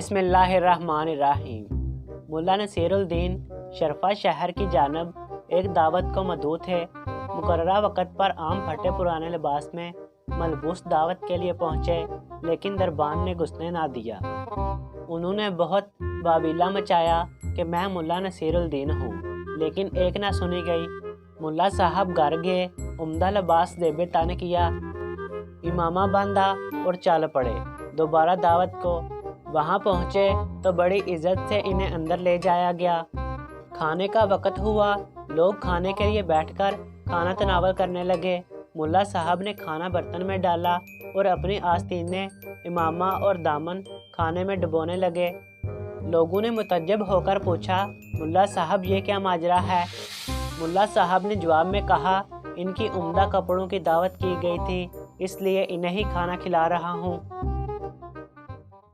بسم اللہ الرحمن الرحیم۔ ملا نصیرالدین شرفا شہر کی جانب ایک دعوت کو مدعو تھے۔ مقررہ وقت پر عام پھٹے پرانے لباس میں ملبوس دعوت کے لیے پہنچے، لیکن دربان نے گھسنے نہ دیا۔ انہوں نے بہت بابیلا مچایا کہ میں ملا نصیرالدین ہوں، لیکن ایک نہ سنی گئی۔ ملا صاحب گھر گئے، عمدہ لباس دیبے تن کیا، امامہ باندھا اور چل پڑے دوبارہ دعوت کو۔ وہاں پہنچے تو بڑی عزت سے انہیں اندر لے جایا گیا۔ کھانے کا وقت ہوا، لوگ کھانے کے لیے بیٹھ کر کھانا تناول کرنے لگے۔ ملا صاحب نے کھانا برتن میں ڈالا اور اپنی آستینیں، امامہ اور دامن کھانے میں ڈبونے لگے۔ لوگوں نے متعجب ہو کر پوچھا، ملا صاحب یہ کیا ماجرا ہے؟ ملا صاحب نے جواب میں کہا، ان کی عمدہ کپڑوں کی دعوت کی گئی تھی، اس لیے انہیں ہی کھانا کھلا رہا ہوں۔